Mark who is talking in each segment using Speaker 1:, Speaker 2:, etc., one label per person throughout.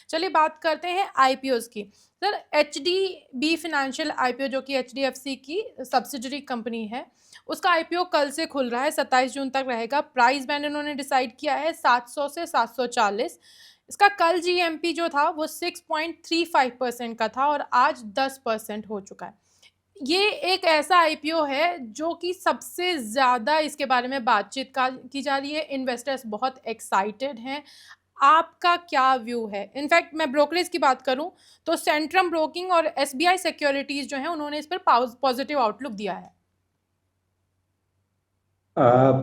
Speaker 1: चलिए बात करते हैं आईपीओ की। Sir H D be financial IPO जो कि एच डी एफ सी की सब्सिडरी कंपनी है, उसका आईपीओ कल से खुल रहा है, 27 जून तक रहेगा। प्राइस बैंड उन्होंने डिसाइड किया है 700 से 740। इसका कल जीएमपी जो था वो 6.35% का था और आज 10% हो चुका है। ये एक ऐसा आईपीओ है जो कि सबसे ज़्यादा इसके बारे में बातचीत की जा रही है। इन्वेस्टर्स बहुत एक्साइटेड हैं। आपका क्या व्यू है? इनफैक्ट मैं ब्रोकरेज की बात करूं तो सेंट्रम ब्रोकिंग और एसबीआई सिक्योरिटीज जो है उन्होंने इस पर पॉजिटिव आउटलुक दिया है।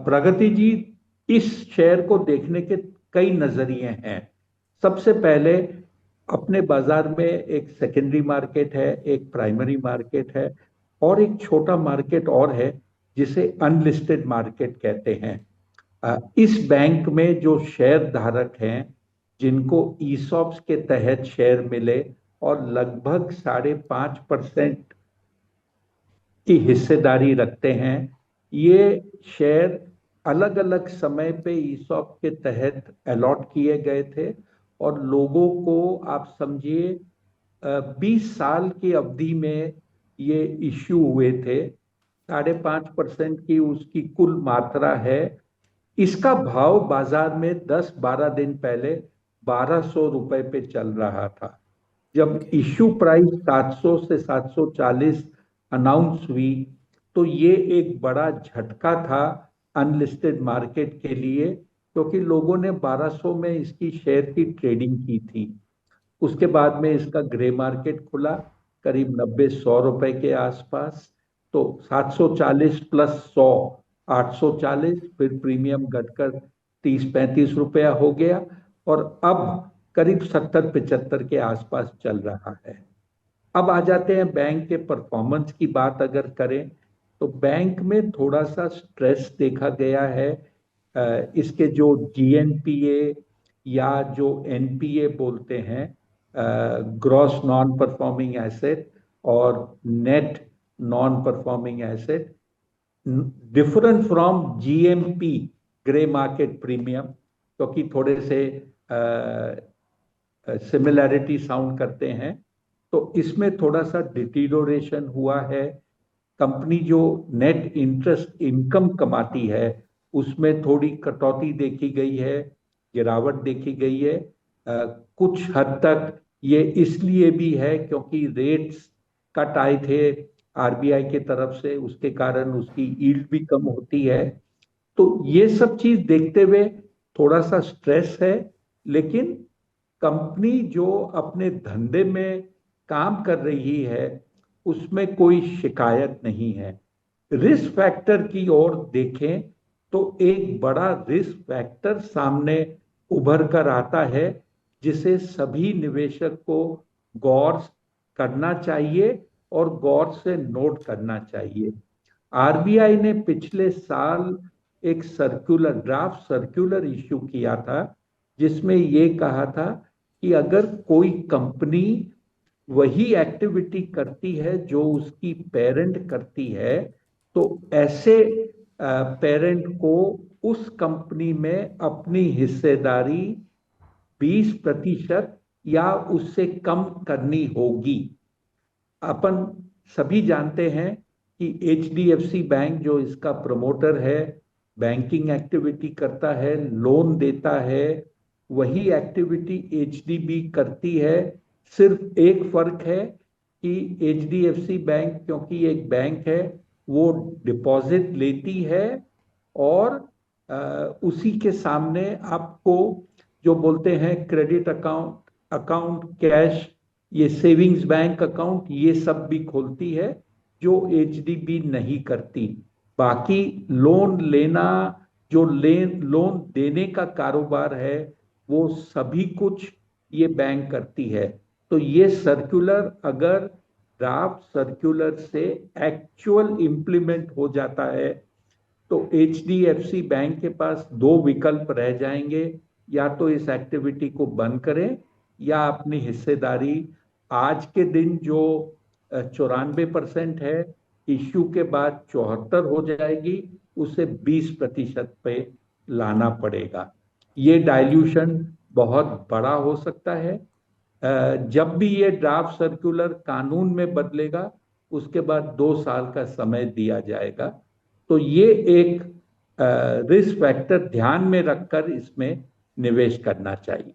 Speaker 2: प्रगति जी, इस शेयर को देखने के कई नजरिए हैं। सबसे पहले अपने बाजार में एक सेकेंडरी मार्केट है, एक प्राइमरी मार्केट है और एक छोटा मार्केट और है जिसे अनलिस्टेड मार्केट कहते हैं। इस बैंक में जो शेयर धारक हैं जिनको ईसॉप्स के तहत शेयर मिले और लगभग 5.5% की हिस्सेदारी रखते हैं, ये शेयर अलग अलग समय पे ईसॉप के तहत अलॉट किए गए थे और लोगों को आप समझिए 20 साल की अवधि में ये इश्यू हुए थे। 5.5% की उसकी कुल मात्रा है। इसका भाव बाजार में 10-12 दिन पहले 1200 रुपए पे चल रहा था। जब इश्यू प्राइस 700 से 740 अनाउंस हुई तो ये एक बड़ा झटका था अनलिस्टेड मार्केट के लिए, क्योंकि लोगों ने 1200 में इसकी शेयर की ट्रेडिंग की थी। उसके बाद में इसका ग्रे मार्केट खुला करीब 90-100 रुपए के आसपास। तो 740 प्लस 100 840, फिर प्रीमियम घटकर 30-35 रुपया हो गया और अब करीब 70-75 के आसपास चल रहा है। अब आ जाते हैं बैंक के परफॉर्मेंस की बात अगर करें तो बैंक में थोड़ा सा स्ट्रेस देखा गया है। इसके जो जीएनपीए या जो एनपीए बोलते हैं, ग्रॉस नॉन परफॉर्मिंग एसेट और net non performing asset, different from GMP grey market premium, क्योंकि थोड़े से सिमिलैरिटी साउंड करते हैं, तो इसमें थोड़ा सा डिटीरियोरेशन हुआ है। कंपनी जो नेट इंटरेस्ट इनकम कमाती है उसमें थोड़ी कटौती देखी गई है, गिरावट देखी गई है। कुछ हद तक ये इसलिए भी है क्योंकि रेट्स कट आए थे आरबीआई के तरफ से, उसके कारण उसकी यील्ड भी कम होती है। तो ये सब चीज देखते हुए थोड़ा सा स्ट्रेस है, लेकिन कंपनी जो अपने धंधे में काम कर रही है उसमें कोई शिकायत नहीं है। रिस्क फैक्टर की ओर देखें तो एक बड़ा रिस्क फैक्टर सामने उभर कर आता है जिसे सभी निवेशक को गौर करना चाहिए और गौर से नोट करना चाहिए। आरबीआई ने पिछले साल एक ड्राफ्ट सर्कुलर इश्यू किया था जिसमें ये कहा था कि अगर कोई कंपनी वही एक्टिविटी करती है जो उसकी पेरेंट करती है तो ऐसे पेरेंट को उस कंपनी में अपनी हिस्सेदारी 20% या उससे कम करनी होगी। अपन सभी जानते हैं कि एचडीएफसी बैंक जो इसका प्रमोटर है, बैंकिंग एक्टिविटी करता है, लोन देता है, वही एक्टिविटी एचडीबी करती है। सिर्फ एक फर्क है कि एचडीएफसी बैंक क्योंकि एक बैंक है वो डिपॉजिट लेती है और उसी के सामने आपको जो बोलते हैं क्रेडिट अकाउंट, अकाउंट कैश, ये सेविंग्स बैंक अकाउंट, ये सब भी खोलती है जो एचडीबी नहीं करती। बाकी लोन लेना, जो लोन देने का कारोबार है, वो सभी कुछ ये बैंक करती है। तो ये सर्कुलर अगर ड्राफ्ट सर्कुलर से एक्चुअल इंप्लीमेंट हो जाता है तो एचडीएफसी बैंक के पास दो विकल्प रह जाएंगे, या तो इस एक्टिविटी को बंद करें या अपनी हिस्सेदारी आज के दिन जो 94% है, इश्यू के बाद 74 हो जाएगी, उसे 20% पे लाना पड़ेगा। ये डाइल्यूशन बहुत बड़ा हो सकता है जब भी ये ड्राफ्ट सर्कुलर कानून में बदलेगा उसके बाद 2 साल का समय दिया जाएगा। तो ये एक रिस्क फैक्टर ध्यान में रखकर इसमें निवेश करना चाहिए।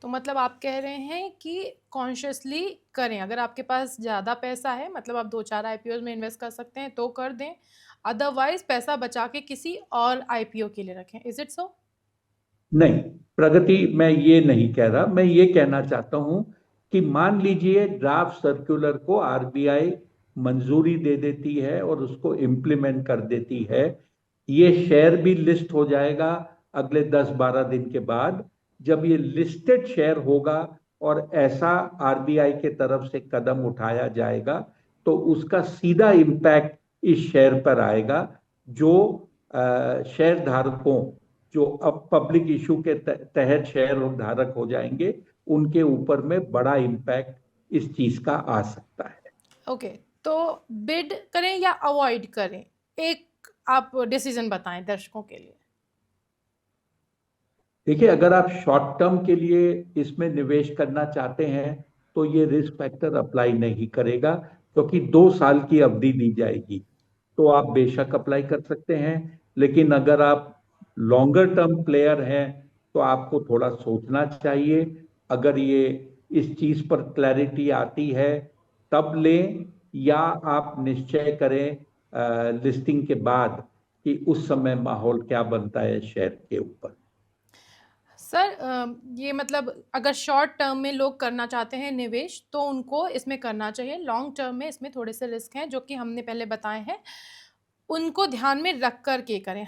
Speaker 1: तो मतलब आप कह रहे हैं कि कॉन्शियसली करें, अगर आपके पास ज़्यादा पैसा है मतलब आप 2-4 आईपीओ में इन्वेस्ट कर सकते हैं तो कर दें, अदरवाइज पैसा बचा के किसी और आईपीओ के लिए रखें। Is it so?
Speaker 2: नहीं, प्रगति मैं ये नहीं कह रहा, मैं ये कहना चाहता हूं कि मान लीजिए ड्राफ्ट सर्कुलर को आरबीआई मंजूरी दे देती है और उसको इम्प्लीमेंट कर देती है, ये शेयर भी लिस्ट हो जाएगा अगले 10-12 दिन के बाद। जब ये लिस्टेड शेयर होगा और ऐसा आरबीआई के तरफ से कदम उठाया जाएगा तो उसका सीधा इम्पैक्ट इस शेयर पर आएगा। जो शेयर धारकों जो अब पब्लिक इशू के तहत शेयर धारक हो जाएंगे उनके ऊपर में बड़ा इम्पैक्ट इस चीज का आ सकता है।
Speaker 1: ओके, तो बिड करें या अवॉइड करें, एक आप डिसीजन बताएं दर्शकों के लिए।
Speaker 2: देखिए, अगर आप शॉर्ट टर्म के लिए इसमें निवेश करना चाहते हैं तो ये रिस्क फैक्टर अप्लाई नहीं करेगा, क्योंकि 2 साल की अवधि दी जाएगी। तो आप बेशक अप्लाई कर सकते हैं, लेकिन अगर आप लॉन्गर टर्म प्लेयर हैं तो आपको थोड़ा सोचना चाहिए। अगर ये इस चीज पर क्लैरिटी आती है तब लें, या आप निश्चय करें लिस्टिंग के बाद कि उस समय माहौल क्या बनता है शेयर के ऊपर।
Speaker 1: सर ये मतलब अगर शॉर्ट टर्म में लोग करना चाहते हैं निवेश तो उनको इसमें करना चाहिए, लॉन्ग टर्म में इसमें थोड़े से रिस्क हैं जो कि हमने पहले बताए हैं, उनको ध्यान में रख कर के करें।